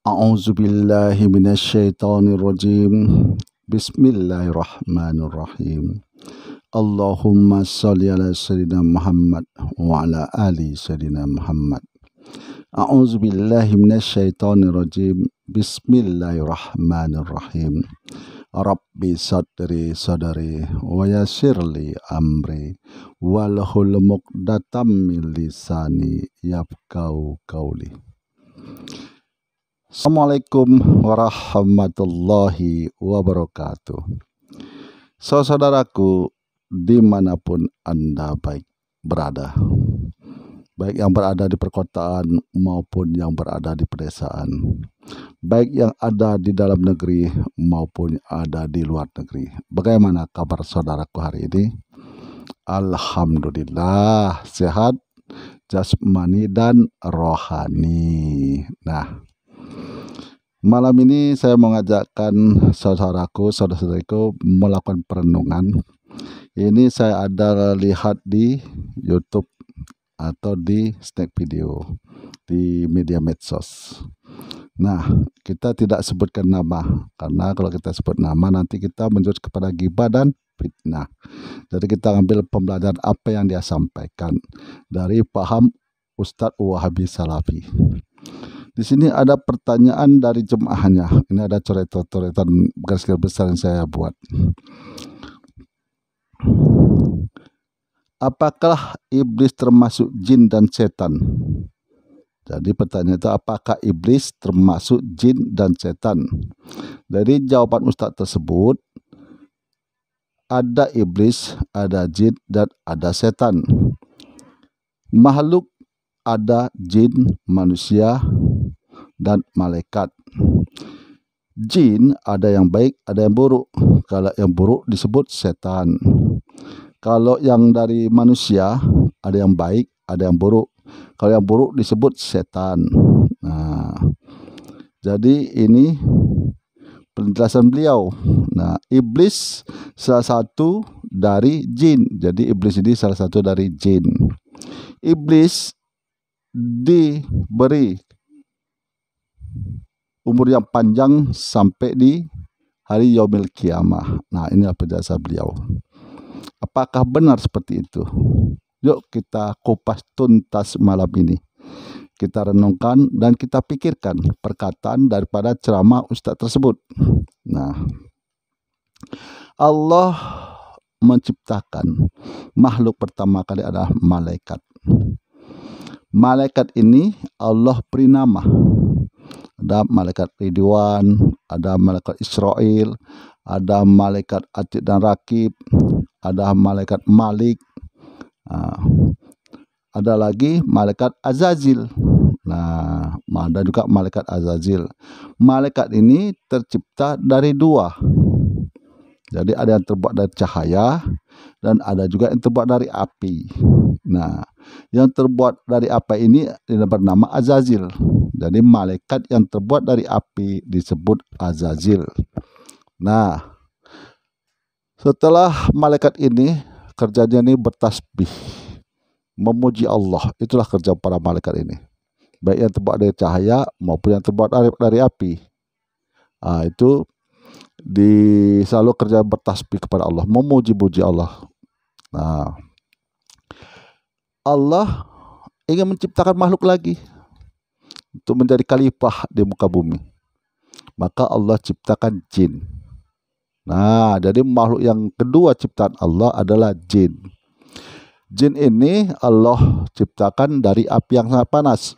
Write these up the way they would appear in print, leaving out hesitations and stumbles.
A'udzubillahi minasyaitonirrajim. Bismillahirrahmanirrahim. Allahumma sholli ala sayyidina Muhammad wa ala ali sayyidina Muhammad. A'udzubillahi minasyaitonirrajim. Bismillahirrahmanirrahim. Rabbi sadri sadari wa yassirli amri wahlul 'uqdatam min lisani yafqahu qawli. Assalamualaikum warahmatullahi wabarakatuh. Saudaraku dimanapun Anda berada, baik yang berada di perkotaan maupun yang berada di pedesaan, baik yang ada di dalam negeri maupun ada di luar negeri. Bagaimana kabar saudaraku hari ini? Alhamdulillah sehat jasmani dan rohani. Nah, malam ini saya mengajakkan saudaraku-saudariku melakukan perenungan. Ini saya ada lihat di YouTube atau di snack video di media medsos. Nah, kita tidak sebutkan nama karena kalau kita sebut nama nanti kita menjurus kepada ghibah dan fitnah. Jadi kita ambil pembelajaran apa yang dia sampaikan dari paham Ustadz Wahabi Salafi. Di sini ada pertanyaan dari jemaahnya. Ini ada coretan garis besar yang saya buat. Apakah iblis termasuk jin dan setan? Jadi pertanyaan itu, apakah iblis termasuk jin dan setan? Dari jawaban Ustadz tersebut, ada iblis, ada jin, dan ada setan. Makhluk ada jin, manusia, dan malaikat. Jin ada yang baik, ada yang buruk. Kalau yang buruk disebut setan. Kalau yang dari manusia ada yang baik, ada yang buruk. Kalau yang buruk disebut setan. Nah, jadi ini penjelasan beliau. Nah, iblis salah satu dari jin. Jadi iblis ini salah satu dari jin. Iblis diberi umur yang panjang sampai di hari yaumil kiamah. Nah, inilah penjelasan beliau. Apakah benar seperti itu? Yuk kita kupas tuntas malam ini. Kita renungkan dan kita pikirkan perkataan daripada ceramah Ustadz tersebut. Nah, Allah menciptakan makhluk pertama kali adalah malaikat. Malaikat ini Allah beri nama. Ada malaikat Ridwan, ada malaikat Israel, ada malaikat Atid dan Rakib, ada malaikat Malik, ada lagi malaikat Azazil. Nah, ada juga malaikat Azazil. Malaikat ini tercipta dari dua. Jadi ada yang terbuat dari cahaya dan ada juga yang terbuat dari api. Nah, yang terbuat dari api ini bernama Azazil. Jadi malaikat yang terbuat dari api disebut Azazil. Nah, setelah malaikat ini kerjanya ini bertasbih, memuji Allah. Itulah kerja para malaikat ini. Baik yang terbuat dari cahaya maupun yang terbuat dari api. Itu selalu kerja bertasbih kepada Allah, memuji-muji Allah. Nah, Allah ingin menciptakan makhluk lagi untuk menjadi khalifah di muka bumi. Maka Allah ciptakan jin. Nah, jadi makhluk yang kedua ciptaan Allah adalah jin. Jin ini Allah ciptakan dari api yang sangat panas.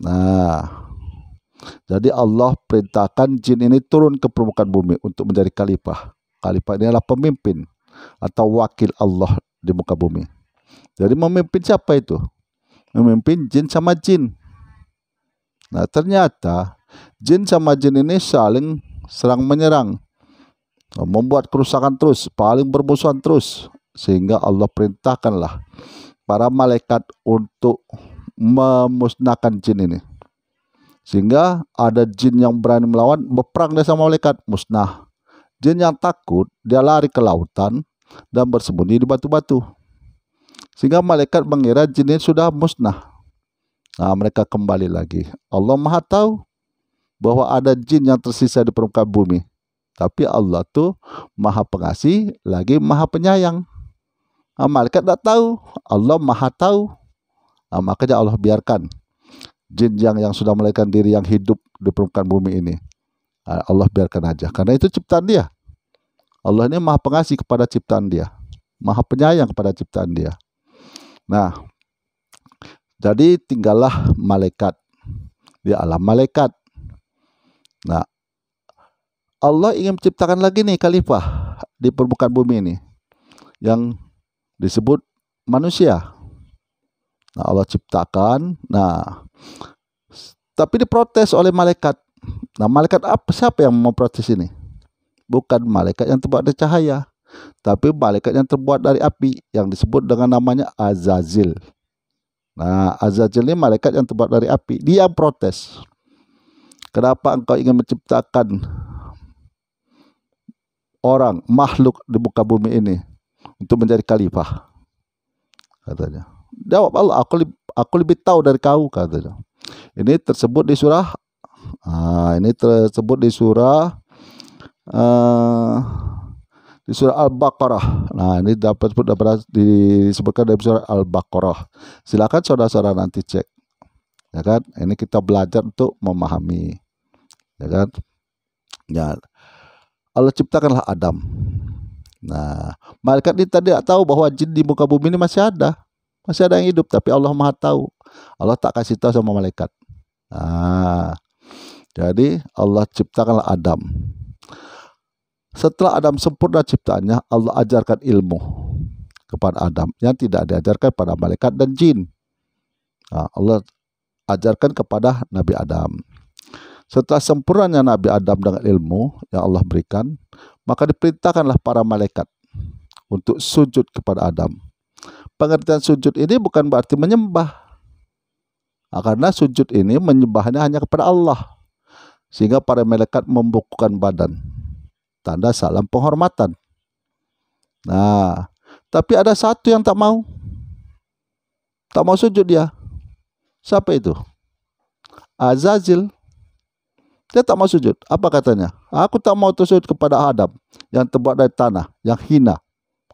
Nah, jadi Allah perintahkan jin ini turun ke permukaan bumi untuk menjadi khalifah. Khalifah ini adalah pemimpin atau wakil Allah di muka bumi. Jadi memimpin siapa itu? Memimpin jin sama jin. Nah, ternyata jin sama jin ini saling serang menyerang, membuat kerusakan terus, paling bermusuhan terus. Sehingga Allah perintahkanlah para malaikat untuk memusnahkan jin ini. Sehingga ada jin yang berani melawan, berperang dia sama malaikat, musnah. Jin yang takut, dia lari ke lautan dan bersembunyi di batu-batu. Sehingga malaikat mengira jin ini sudah musnah. Nah, mereka kembali lagi. Allah Maha tahu bahwa ada jin yang tersisa di permukaan bumi. Tapi Allah tuh Maha Pengasih lagi Maha Penyayang. Malaikat tidak tahu, Allah Maha tahu. Makanya Allah biarkan jin yang sudah melahirkan diri yang hidup di permukaan bumi ini. Allah biarkan aja, karena itu ciptaan Dia. Allah ini Maha Pengasih kepada ciptaan Dia, Maha Penyayang kepada ciptaan Dia. Nah, jadi tinggallah malaikat di alam malaikat. Nah, Allah ingin menciptakan lagi nih khalifah di permukaan bumi ini yang disebut manusia. Nah, Allah ciptakan. Nah, tapi diprotes oleh malaikat. Nah, malaikat siapa yang memprotes ini? Bukan malaikat yang terbuat dari cahaya, tapi malaikat yang terbuat dari api yang disebut dengan namanya Azazil. Nah, Azazil ini malaikat yang terbuat dari api. Dia protes. Kenapa engkau ingin menciptakan orang, makhluk di muka bumi ini untuk menjadi khalifah? Katanya. Jawab Allah, aku lebih tahu dari kau, katanya. Ini tersebut di surah Al-Baqarah. Nah, ini dapat disebutkan dari surah Al-Baqarah. Silakan saudara-saudara nanti cek. Ya kan? Ini kita belajar untuk memahami. Ya kan? Ya. Allah ciptakanlah Adam. Nah, malaikat ini tadi tidak tahu bahwa jin di muka bumi ini masih ada. Masih ada yang hidup, tapi Allah Maha tahu. Allah tak kasih tahu sama malaikat. Nah, jadi Allah ciptakanlah Adam. Setelah Adam sempurna ciptaannya, Allah ajarkan ilmu kepada Adam yang tidak diajarkan pada malaikat dan jin. Nah, Allah ajarkan kepada Nabi Adam. Setelah sempurnanya Nabi Adam dengan ilmu yang Allah berikan, maka diperintahkanlah para malaikat untuk sujud kepada Adam. Pengertian sujud ini bukan berarti menyembah. Karena sujud ini menyembahnya hanya kepada Allah. Sehingga para malaikat membungkukkan badan. Tanda salam penghormatan. Nah, tapi ada satu yang tak mau. Tak mau sujud dia. Siapa itu? Azazil. Dia tak mau sujud. Apa katanya? Aku tak mau sujud kepada Adam yang terbuat dari tanah, yang hina.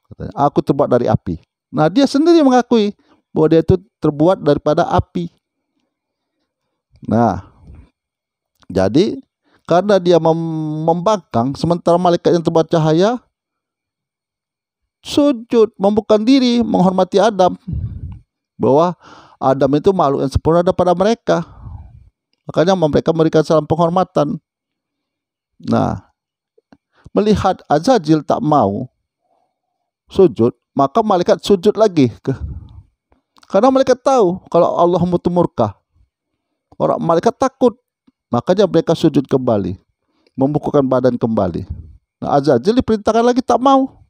Katanya, aku terbuat dari api. Nah, dia sendiri mengakui bahwa dia itu terbuat daripada api. Nah, jadi karena dia membangkang, sementara malaikat yang terbuat cahaya sujud, membuka diri, menghormati Adam. Bahwa Adam itu makhluk yang sempurna daripada mereka. Makanya mereka memberikan salam penghormatan. Nah, melihat Azazil tak mau sujud, maka malaikat sujud lagi. Karena malaikat tahu kalau Allah itu murka. Orang malaikat takut. Makanya mereka sujud kembali, membukukan badan kembali. Nah, Azazil diperintahkan lagi tak mau.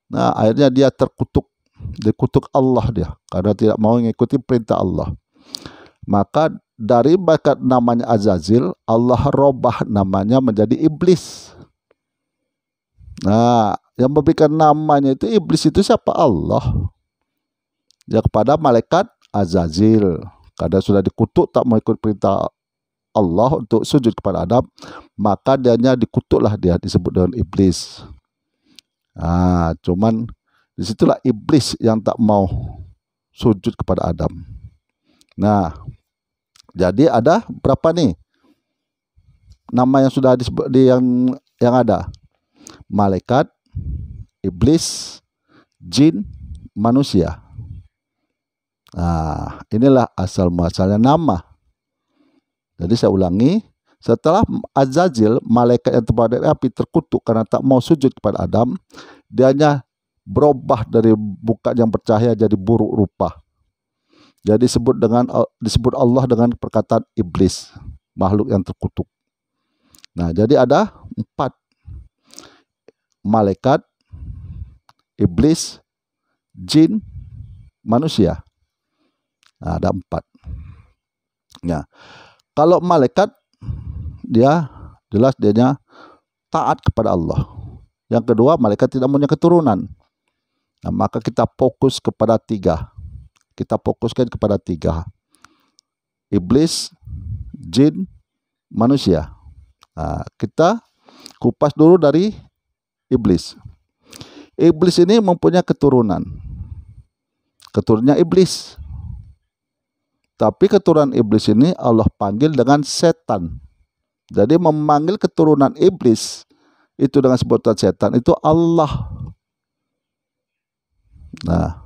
Nah, akhirnya dia terkutuk, dikutuk Allah dia karena tidak mau mengikuti perintah Allah. Maka dari bakat namanya Azazil, Allah robah namanya menjadi iblis. Nah, yang memberikan namanya itu iblis itu siapa? Allah. Ya, kepada malaikat Azazil. Karena sudah dikutuk tak mau ikut perintah Allah untuk sujud kepada Adam, maka dianya dikutuklah, dia disebut dengan iblis. Cuman disitulah iblis yang tak mau sujud kepada Adam. Nah, jadi ada berapa nih nama yang sudah disebut yang ada? Malaikat, iblis, jin, manusia. Nah, inilah asal muasalnya nama. Jadi saya ulangi, setelah Azazil, malaikat yang terbuat dari api, terkutuk karena tak mau sujud kepada Adam, dianya berubah dari bukan yang bercahaya jadi buruk rupa. Jadi disebut Allah dengan perkataan iblis, makhluk yang terkutuk. Nah, jadi ada 4. Malaikat, iblis, jin, manusia. Nah, ada 4. Nah, kalau malaikat, dia jelas dianya taat kepada Allah. Yang kedua, malaikat tidak punya keturunan. Nah, maka kita fokus kepada 3. Kita fokuskan kepada 3. Iblis, jin, manusia. Nah, kita kupas dulu dari iblis. Iblis ini mempunyai keturunan. Keturunannya iblis. Tapi keturunan iblis ini Allah panggil dengan setan. Jadi memanggil keturunan iblis itu dengan sebutan setan itu Allah. Nah,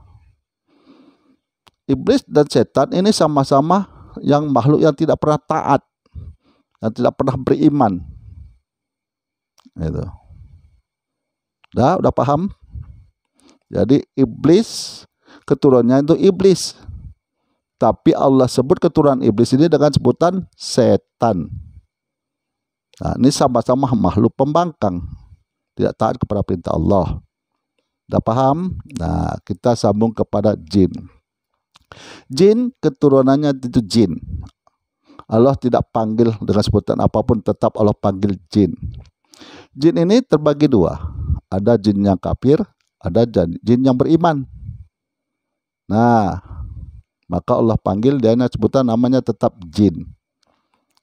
iblis dan setan ini sama-sama yang makhluk yang tidak pernah taat, yang tidak pernah beriman. Itu. Udah paham? Jadi iblis keturunannya itu iblis. Tapi Allah sebut keturunan iblis ini dengan sebutan setan. Nah, ini sama-sama makhluk pembangkang, tidak taat kepada perintah Allah. Udah paham? Nah, kita sambung kepada jin. Jin keturunannya itu jin. Allah tidak panggil dengan sebutan apapun, tetap Allah panggil jin. Jin ini terbagi dua. Ada jin yang kafir, ada jin yang beriman. Nah, maka Allah panggil dia sebutan namanya tetap jin.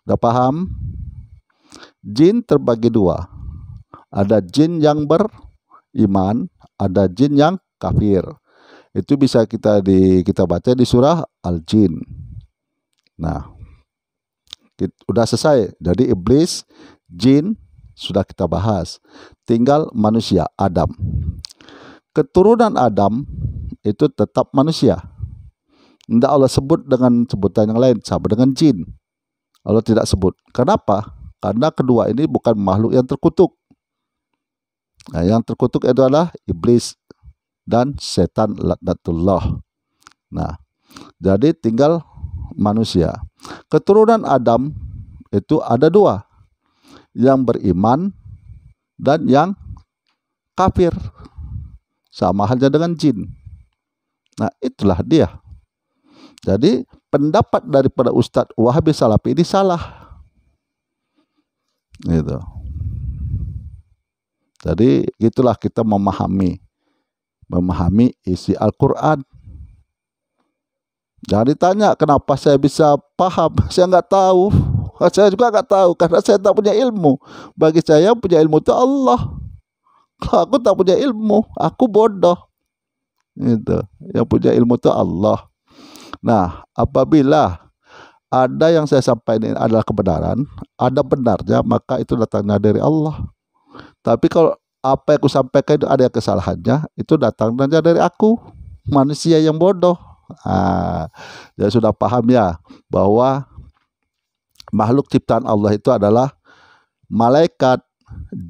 Udah paham? Jin terbagi dua. Ada jin yang beriman, ada jin yang kafir. Itu bisa kita baca di surah Al-Jin. Nah, udah selesai. Jadi iblis, jin sudah kita bahas. Tinggal manusia, Adam. Keturunan Adam itu tetap manusia. Tidak Allah sebut dengan sebutan yang lain, sama dengan jin. Allah tidak sebut. Kenapa? Karena kedua ini bukan makhluk yang terkutuk. Nah, yang terkutuk itu adalah iblis dan setan laknatullah. Nah, jadi tinggal manusia. Keturunan Adam itu ada dua, yang beriman dan yang kafir, sama halnya dengan jin. Nah, itulah dia. Jadi pendapat daripada Ustadz Wahabi Salafi ini salah. Gitu. Jadi itulah kita memahami isi Al-Quran. Jangan ditanya kenapa saya bisa paham, saya nggak tahu. Saya juga nggak tahu karena saya tak punya ilmu. Bagi saya yang punya ilmu itu Allah. Kalau aku tak punya ilmu, aku bodoh. Gitu. Yang punya ilmu itu Allah. Nah, apabila ada yang saya sampaikan ini adalah kebenaran, ada benarnya, maka itu datangnya dari Allah. Tapi kalau apa yang aku sampaikan itu ada kesalahannya, itu datangnya dari aku, manusia yang bodoh. Ya sudah paham ya bahwa makhluk ciptaan Allah itu adalah malaikat,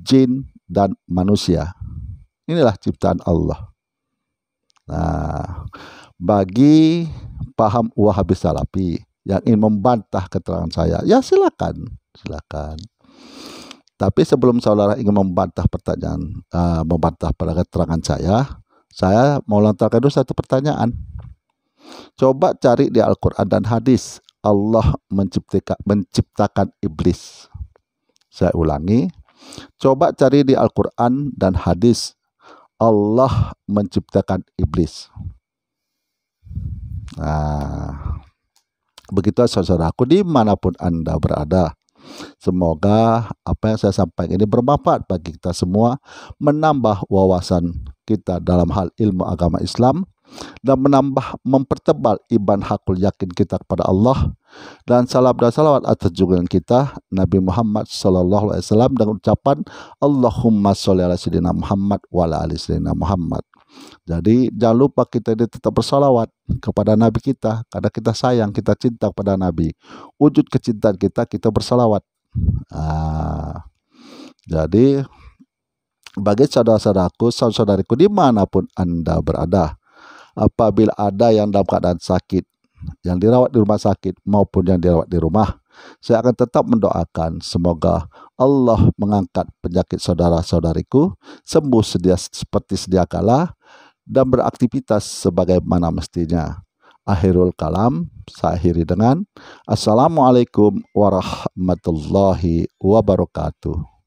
jin, dan manusia. Inilah ciptaan Allah. Nah, bagi paham Wahabi Salafi yang ingin membantah keterangan saya, ya silakan. Tapi sebelum saudara ingin membantah pada keterangan saya mau lontarkan dulu satu pertanyaan. Coba cari di Al-Quran dan hadis, Allah menciptakan iblis. Saya ulangi, coba cari di Al-Quran dan hadis, Allah menciptakan iblis. Nah, begitu saudaraku dimanapun Anda berada. Semoga apa yang saya sampaikan ini bermanfaat bagi kita semua, menambah wawasan kita dalam hal ilmu agama Islam, dan mempertebal iman hakul yakin kita kepada Allah, dan salam dan salawat atas junjungan kita Nabi Muhammad SAW dengan ucapan Allahumma sholli ala sayyidina Muhammad wa ala ali sayyidina Muhammad. Jadi jangan lupa kita ini tetap bersalawat kepada Nabi kita, karena kita sayang, kita cinta kepada Nabi. Wujud kecintaan kita bersalawat. Jadi bagi saudara-saudaraku, saudariku dimanapun Anda berada, apabila ada yang dalam keadaan sakit, yang dirawat di rumah sakit maupun yang dirawat di rumah, saya akan tetap mendoakan semoga Allah mengangkat penyakit saudara-saudariku, sembuh seperti sedia kala, dan beraktivitas sebagaimana mestinya. Akhirul kalam, saya akhiri dengan Assalamualaikum warahmatullahi wabarakatuh.